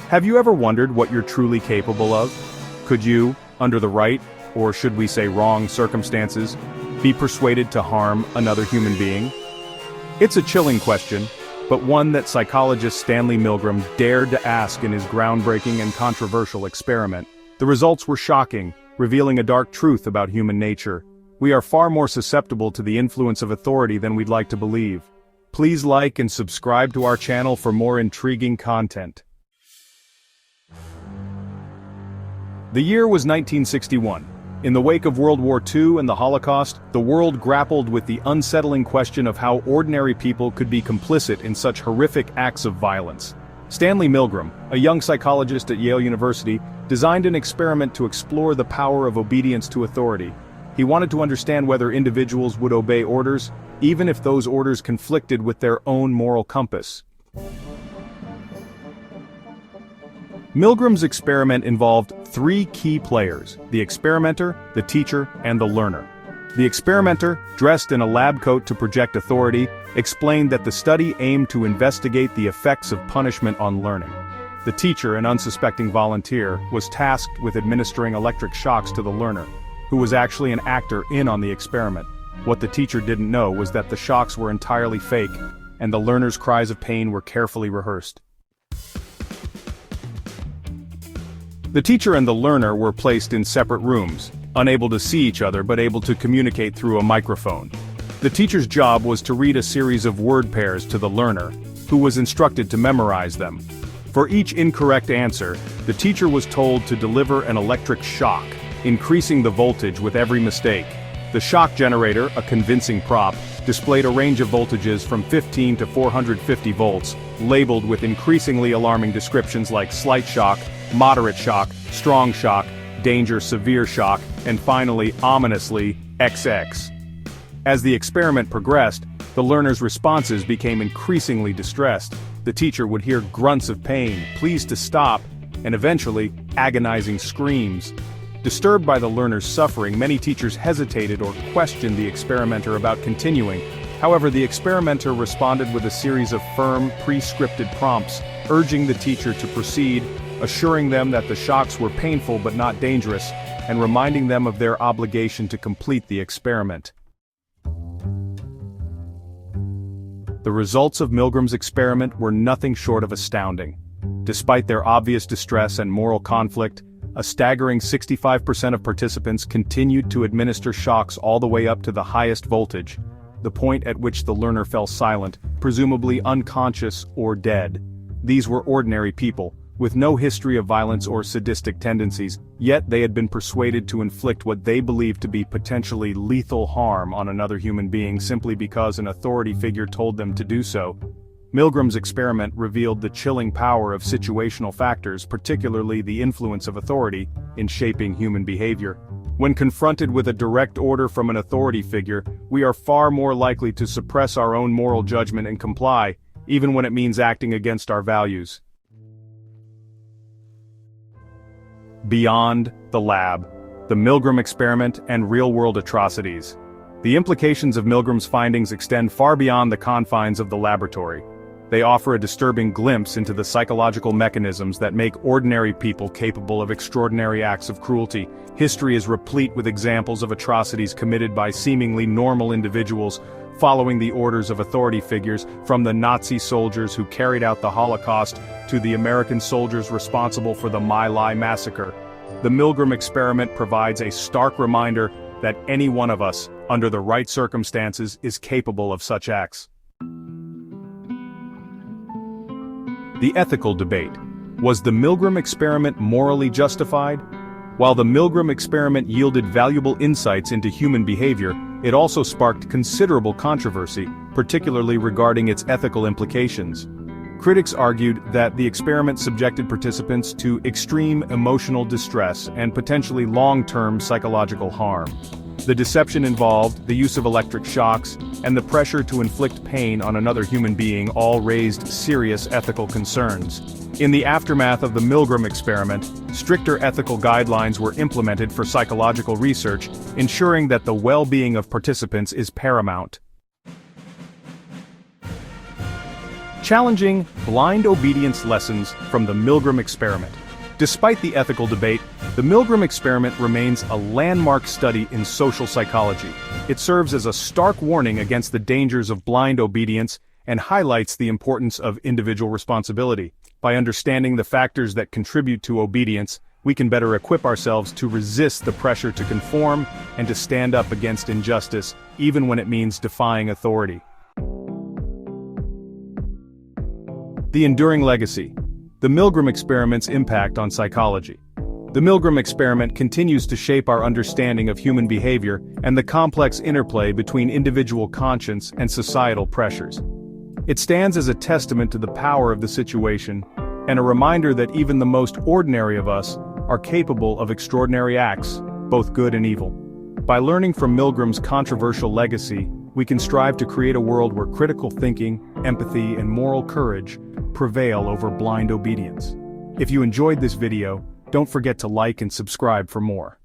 Have you ever wondered what you're truly capable of? Could you, under the right, or should we say wrong circumstances, be persuaded to harm another human being? It's a chilling question, but one that psychologist Stanley Milgram dared to ask in his groundbreaking and controversial experiment. The results were shocking, revealing a dark truth about human nature. We are far more susceptible to the influence of authority than we'd like to believe. Please like and subscribe to our channel for more intriguing content. The year was 1961. In the wake of World War II and the Holocaust, the world grappled with the unsettling question of how ordinary people could be complicit in such horrific acts of violence. Stanley Milgram, a young psychologist at Yale University, designed an experiment to explore the power of obedience to authority. He wanted to understand whether individuals would obey orders, even if those orders conflicted with their own moral compass. Milgram's experiment involved three key players: the experimenter, the teacher, and the learner. The experimenter, dressed in a lab coat to project authority, explained that the study aimed to investigate the effects of punishment on learning. The teacher, an unsuspecting volunteer, was tasked with administering electric shocks to the learner, who was actually an actor in on the experiment. What the teacher didn't know was that the shocks were entirely fake, and the learner's cries of pain were carefully rehearsed. The teacher and the learner were placed in separate rooms, unable to see each other but able to communicate through a microphone. The teacher's job was to read a series of word pairs to the learner, who was instructed to memorize them. For each incorrect answer, the teacher was told to deliver an electric shock, increasing the voltage with every mistake. The shock generator, a convincing prop, displayed a range of voltages from 15 to 450 volts, labeled with increasingly alarming descriptions like slight shock, moderate shock, strong shock, danger, severe shock, and finally, ominously, XX. As the experiment progressed, the learner's responses became increasingly distressed. The teacher would hear grunts of pain, pleas to stop, and eventually, agonizing screams. Disturbed by the learner's suffering, many teachers hesitated or questioned the experimenter about continuing. However, the experimenter responded with a series of firm, pre-scripted prompts, urging the teacher to proceed, assuring them that the shocks were painful but not dangerous, and reminding them of their obligation to complete the experiment. The results of Milgram's experiment were nothing short of astounding. Despite their obvious distress and moral conflict, a staggering 65% of participants continued to administer shocks all the way up to the highest voltage, the point at which the learner fell silent, presumably unconscious or dead. These were ordinary people, with no history of violence or sadistic tendencies, yet they had been persuaded to inflict what they believed to be potentially lethal harm on another human being simply because an authority figure told them to do so. Milgram's experiment revealed the chilling power of situational factors, particularly the influence of authority, in shaping human behavior. When confronted with a direct order from an authority figure, we are far more likely to suppress our own moral judgment and comply, even when it means acting against our values. Beyond the lab, the Milgram experiment and real-world atrocities. The implications of Milgram's findings extend far beyond the confines of the laboratory. They offer a disturbing glimpse into the psychological mechanisms that make ordinary people capable of extraordinary acts of cruelty. History is replete with examples of atrocities committed by seemingly normal individuals, following the orders of authority figures, from the Nazi soldiers who carried out the Holocaust to the American soldiers responsible for the My Lai massacre. The Milgram experiment provides a stark reminder that any one of us, under the right circumstances, is capable of such acts. The ethical debate. Was the Milgram experiment morally justified? While the Milgram experiment yielded valuable insights into human behavior, it also sparked considerable controversy, particularly regarding its ethical implications. Critics argued that the experiment subjected participants to extreme emotional distress and potentially long-term psychological harm. The deception involved, the use of electric shocks, and the pressure to inflict pain on another human being all raised serious ethical concerns. In the aftermath of the Milgram experiment, stricter ethical guidelines were implemented for psychological research, ensuring that the well-being of participants is paramount. challenging blind obedience lessons from the Milgram Experiment. Despite the ethical debate, the Milgram Experiment remains a landmark study in social psychology. It serves as a stark warning against the dangers of blind obedience and highlights the importance of individual responsibility. By understanding the factors that contribute to obedience, we can better equip ourselves to resist the pressure to conform and to stand up against injustice, even when it means defying authority. The enduring legacy. The Milgram Experiment's impact on psychology. The Milgram Experiment continues to shape our understanding of human behavior and the complex interplay between individual conscience and societal pressures. It stands as a testament to the power of the situation and a reminder that even the most ordinary of us are capable of extraordinary acts, both good and evil. By learning from Milgram's controversial legacy, we can strive to create a world where critical thinking, empathy, and moral courage prevail over blind obedience. If you enjoyed this video, don't forget to like and subscribe for more.